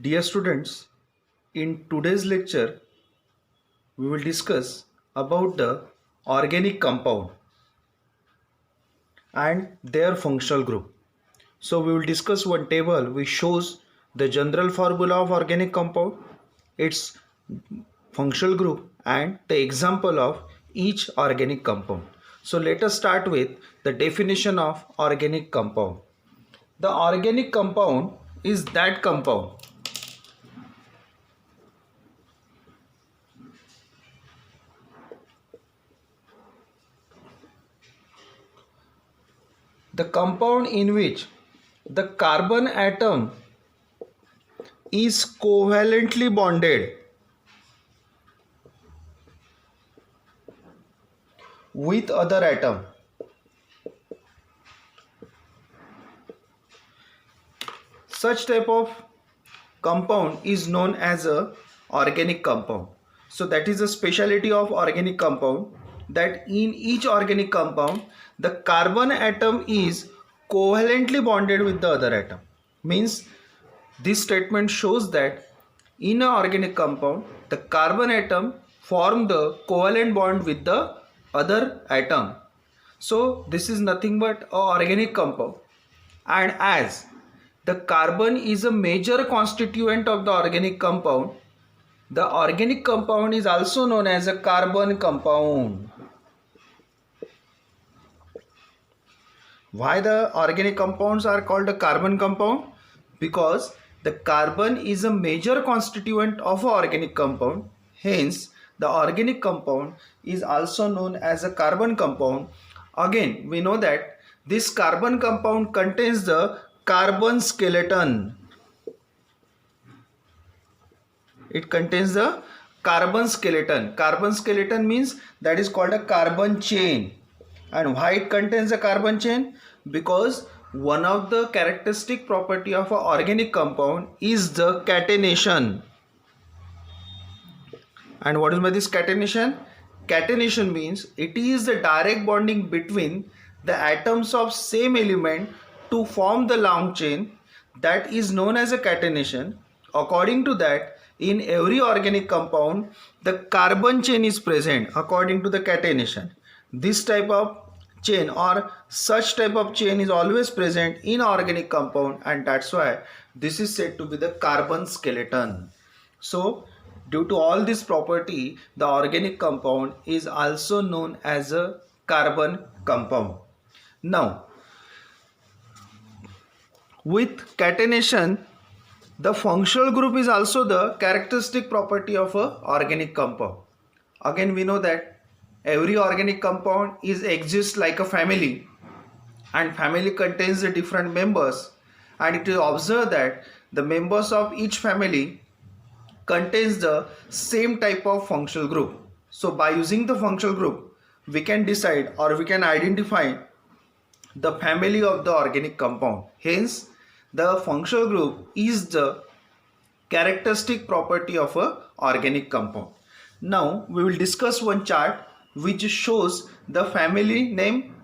Dear students, in today's lecture, we will discuss about the organic compound and their functional group. So we will discuss one table which shows the general formula of organic compound, its functional group and the example of each organic compound. So let us start with the definition of organic compound. The organic compound is that compound the compound in which the carbon atom is covalently bonded with other atom. Such type of compound is known as a organic compound. So that is the speciality of organic compound, that in each organic compound the carbon atom is covalently bonded with the other atom. Means this statement shows that in an organic compound the carbon atom form the covalent bond with the other atom. So this is nothing but an organic compound, and as the carbon is a major constituent of the organic compound, the organic compound is also known as a carbon compound. Why the organic compounds are called a carbon compound? Because the carbon is a major constituent of an organic compound. Hence, the organic compound is also known as a carbon compound. Again, we know that this carbon compound contains the carbon skeleton. It contains the carbon skeleton. Carbon skeleton means that is called a carbon chain. And why it contains a carbon chain? Because one of the characteristic property of an organic compound is the catenation. And what is by this catenation? Catenation means it is the direct bonding between the atoms of same element to form the long chain, that is known as a catenation. According to that, in every organic compound the carbon chain is present according to the catenation. This type of chain or such type of chain is always present in organic compound, and that's why this is said to be the carbon skeleton. So due to all this property, the organic compound is also known as a carbon compound. Now with catenation, the functional group is also the characteristic property of a organic compound. Again, we know that every organic compound exists like a family, and family contains the different members, and it is observed that the members of each family contains the same type of functional group. So by using the functional group, we can decide or we can identify the family of the organic compound. Hence, the functional group is the characteristic property of a organic compound. Now we will discuss one chart which shows the family name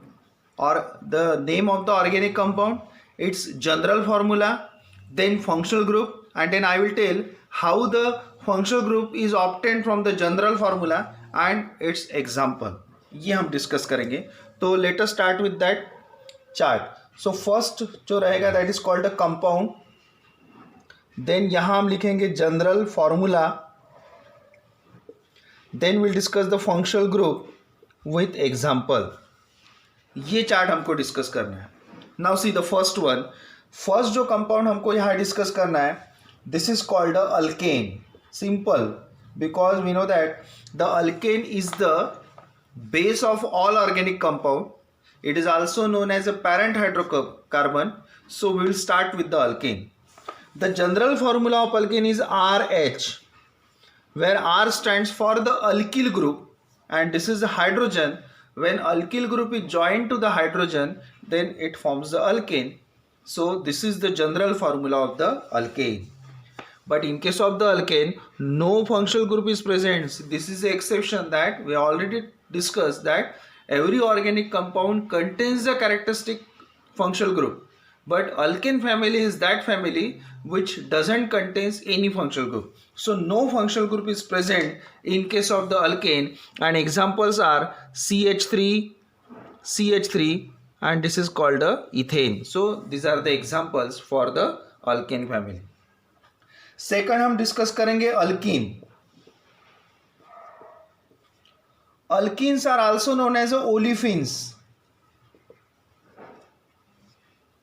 or the name of the organic compound, its general formula, then functional group, and then I will tell how the functional group is obtained from the general formula and its example. ये हम discuss करेंगे. तो let us start with that chart. So first जो रहेगा that is called a compound. Then यहाँ हम लिखेंगे general formula. Then will discuss the functional group with example. ये चार्ट हमको डिस्कस करना है. Now see the first one. First जो कंपाउंड हमको यहाँ डिस्कस करना है, this is called a alkane. Simple, because we know that the alkane is the base of all organic compound. It is also known as a parent hydrocarbon. So we will start with the alkane. The general formula of alkane is RH, where R stands for the alkyl group, and this is the hydrogen. When alkyl group is joined to the hydrogen, then it forms the alkane. So this is the general formula of the alkane. But in case of the alkane, no functional group is present. This is the exception that we already discussed, that every organic compound contains the characteristic functional group. but alkane family is that family which doesn't contains any functional group. So no functional group is present in case of the alkane, and examples are CH3, CH3, and this is called a ethane. So these are the examples for the alkane family. Second हम discuss करेंगे alkyne. Alkenes are also known as olefins.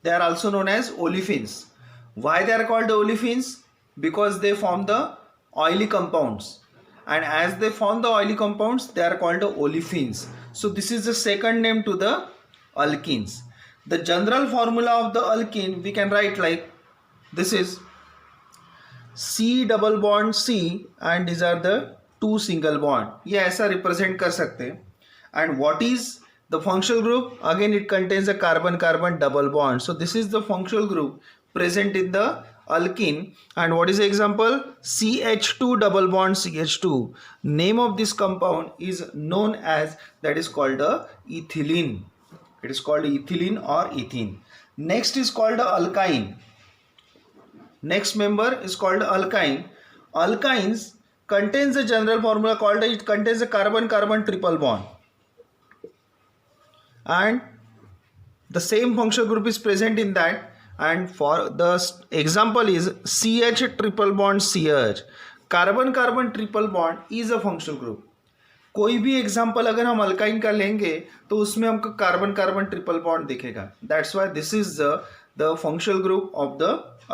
They are also known as olefins. Why they are called olefins? Because they form the oily compounds, and as they form the oily compounds, they are called olefins. So this is the second name to the alkenes. The general formula of the alkene we can write like this is C double bond C, and these are the two single bond, ये ऐसा represent कर सकते हैं. And what is the functional group? Again it contains a carbon carbon double bond. So this is the functional group present in the alkene. And what is the example? CH2 double bond CH2. Name of this compound is known as, that is called a ethylene. It is called ethylene or ethene. Next is called a alkyne. Next member is called alkyne. Alkynes contains the general formula called, it contains a carbon carbon triple bond, and the same functional group is present in that. And for the example is CH triple bond CH. Carbon carbon triple bond is a functional group. कोई भी example अगर हम alkyne का लेंगे तो उसमें हमको carbon carbon triple bond दिखेगा. That's why this is the functional group of the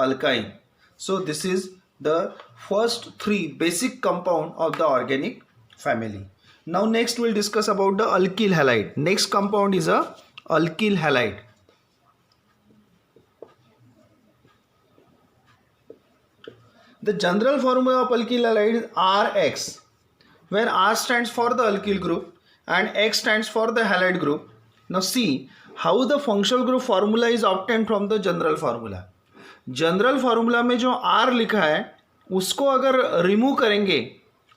alkyne. So this is the first three basic compound of the organic family. Now next we'll discuss about the alkyl halide. Next compound is a alkyl halide. The general formula of alkyl halide is RX, where R stands for the alkyl group and X stands for the halide group. Now see how the functional group formula is obtained from the general formula. General formula में जो are लिखा है उसको अगर remove करेंगे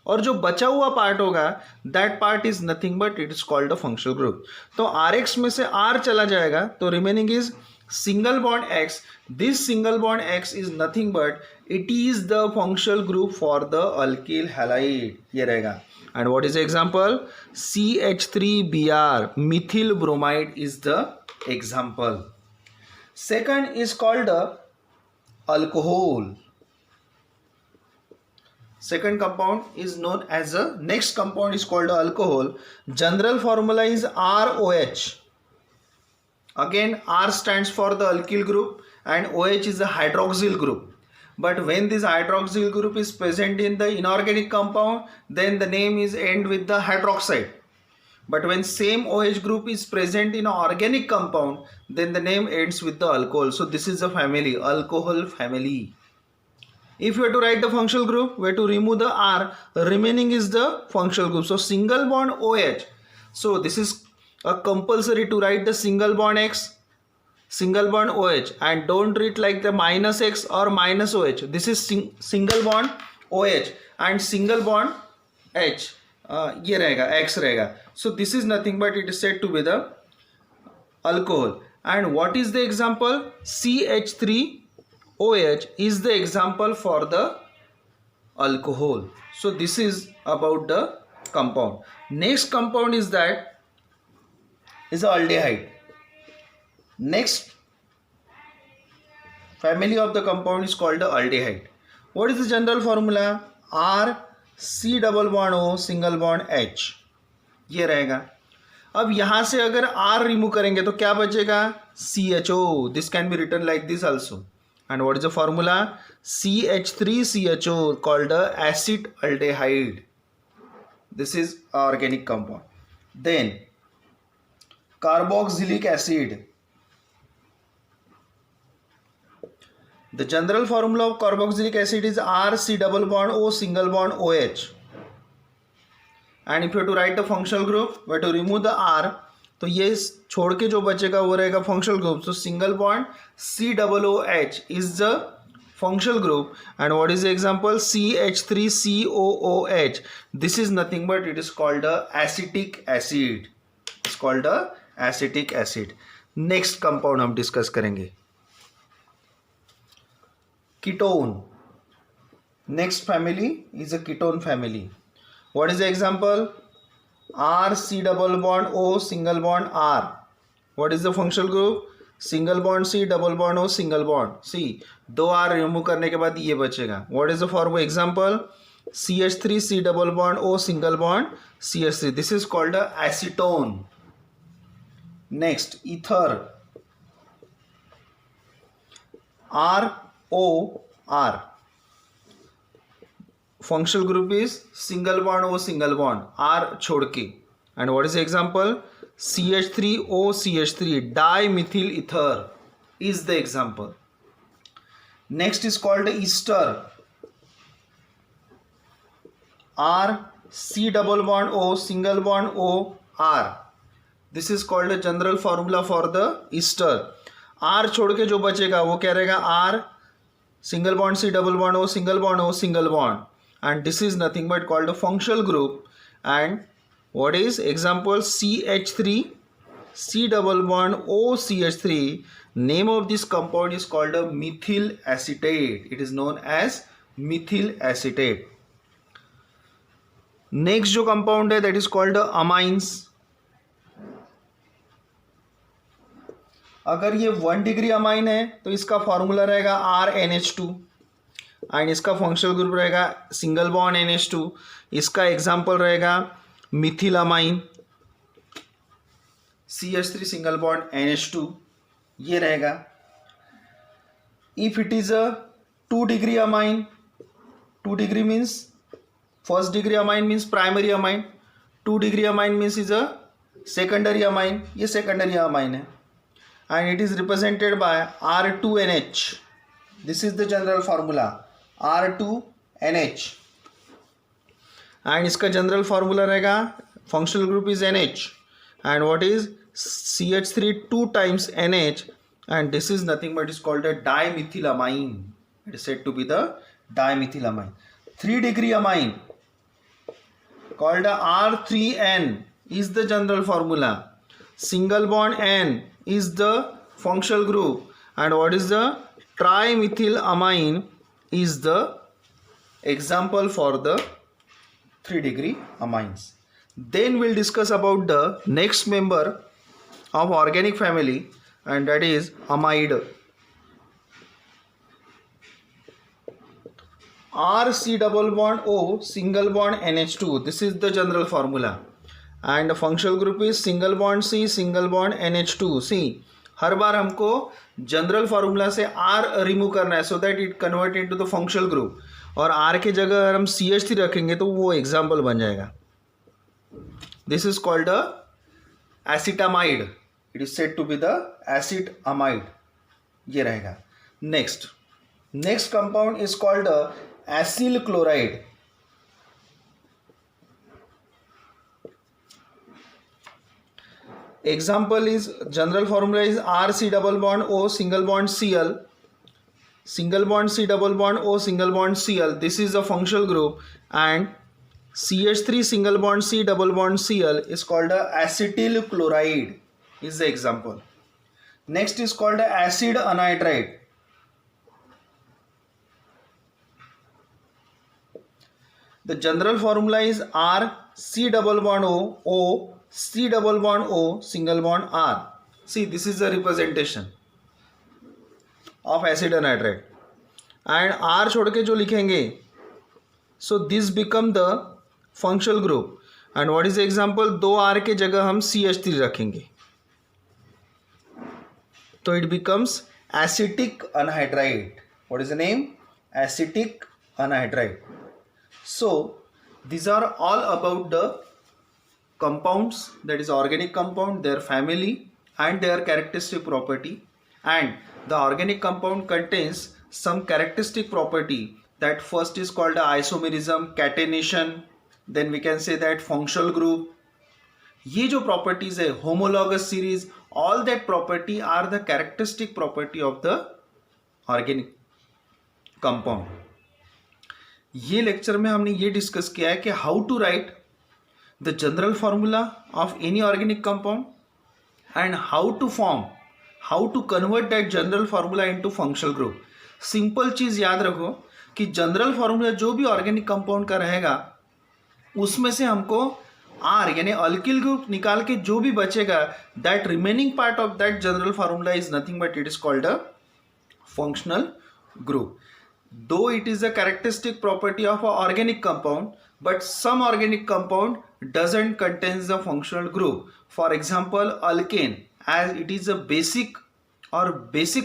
और जो बचा हुआ पार्ट होगा, that part is nothing but it is called a functional group. तो आर एक्स में से आर चला जाएगा तो remaining is single bond x. This single bond x is nothing but it is the functional group for the alkyl halide. ये रहेगा. And what is example? CH3Br, Mithil bromide is the example. Second is called alcohol. Second compound is known as a, next compound is called alcohol. General formula is ROH. Again R stands for the alkyl group and OH is the hydroxyl group. But when this hydroxyl group is present in the inorganic compound, then the name is end with the hydroxide. But when same OH group is present in an organic compound, then the name ends with the alcohol. So this is the family, alcohol family. If you have to write the functional group, we have to remove the R, the remaining is the functional group. So single bond OH. So this is a compulsory to write the single bond X, single bond OH, and don't read like the minus X or minus OH. This is single bond OH and single bond H. ये रहेगा, X रहेगा. So this is nothing but it is said to be the alcohol. And what is the example? CH3OH is the example for the alcohol. So this is about the compound. Next compound is that is aldehyde. Next family of the compound is called the aldehyde. What is the general formula? R C double bond O single bond H. ये रहेगा. अब यहाँ से अगर R remove करेंगे तो क्या बचेगा? CHO. This can be written like this also. And what is the formula? CH3CHO called acid aldehyde. This is organic compound. Then carboxylic acid. The general formula of carboxylic acid is RC double bond O single bond OH. And if you have to write the functional group, we have to remove the R. तो ये छोड़ के जो बचेगा वो रहेगा functional group. So single bond COOH is the functional group. And what is the example? CH3COOH. This is nothing but it is called a acetic acid. It's called a acetic acid. Next compound हम discuss करेंगे. ketone. Next family is a ketone family. What is the example? R C double bond O single bond R. What is the functional group? Single bond C double bond O single bond C. दो R remove करने के बाद ये बचेगा. What is the for example? CH3 C double bond O single bond CH3. This is called a acetone. Next, ether. ROR. Functional group is single bond O single bond R छोड़ के. And what is the example? CH3O CH3 dimethyl ether is the example. Next is called ester. R C double bond O single bond O R. This is called a general formula for the ester. R छोड़ के जो बचेगा वो क्या रहेगा? R single bond C double bond O single bond O single bond. And this is nothing but called a functional group. And what is example? CH3 C double bond O CH3. Name of this compound is called a methyl acetate. It is known as methyl acetate. Next जो compound है that is called amines. अगर ये 1 degree amine है तो इसका formula रहेगा RNH2 and इसका functional group रहेगा सिंगल बॉन्ड NH2. इसका एग्जाम्पल रहेगा Mithil amine CH3 single bond NH2 ये रहेगा. If it is a 2 degree amine, 2 degree means first degree amine means primary amine, 2 degree amine means is a secondary amine. ये secondary amine है and it is represented by R2NH. This is the general formula R2NH and इसका general formula रहेगा functional group is NH and what is CH3 2 times NH and this is nothing but is called a dimethylamine. It is said to be the dimethylamine. 3 degree amine called R3N is the general formula. Single bond N is the functional group and what is the trimethylamine is the example for the 3 degree amines. Then we'll discuss about the next member of organic family and that is amide. RC double bond O single bond NH2. This is the general formula. And functional group is single bond C single bond NH2C. हर बार हमको general formula से R remove करना है so that it convert into the functional group और R के जगह अगर हम CH3 रखेंगे तो वो एग्जाम्पल बन जाएगा. This is called the acetamide. It is said to be the acid amide. ये रहेगा. Next compound is called acyl chloride. Example is general formula is RC double bond O single bond Cl single bond C double bond O single bond Cl. This is a functional group and CH3 single bond C double bond Cl is called a acetyl chloride is the example. Next is called a acid anhydride. The general formula is R C double bond O C double bond O single bond R. See, this is the representation of acid anhydride and R छोड़ के जो लिखेंगे so this become the functional group and what is the example? 2 R के जगह हम CH3 रखेंगे तो it becomes acetic anhydride. What is the name? Acetic anhydride. So these are all about the compounds, that is organic compound, their family and their characteristic property. And the organic compound contains some characteristic property. That first is called isomerism, catenation, then we can say that functional group. ये जो properties है homologous series, all that property are the characteristic property of the organic compound. ये lecture में हमने ये discuss किया है कि how to write the general formula of any organic compound and how to convert that general formula into functional group. Simple चीज़ याद रखो कि जनरल फार्मूला जो भी ऑर्गेनिक कंपाउंड का रहेगा उसमें से हमको आर यानी अल्किल ग्रुप निकाल के जो भी बचेगा that remaining part of that general formula is nothing but it is called a functional group. Though it is a characteristic property of an organic compound, but some organic compound doesn't contains the functional group. For example, alkane, as it is a basic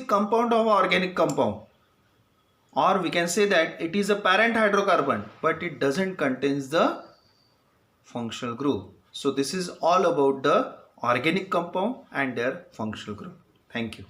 compound of organic compound, or we can say that it is a parent hydrocarbon, but it doesn't contains the functional group. So this is all about the organic compound and their functional group. Thank you.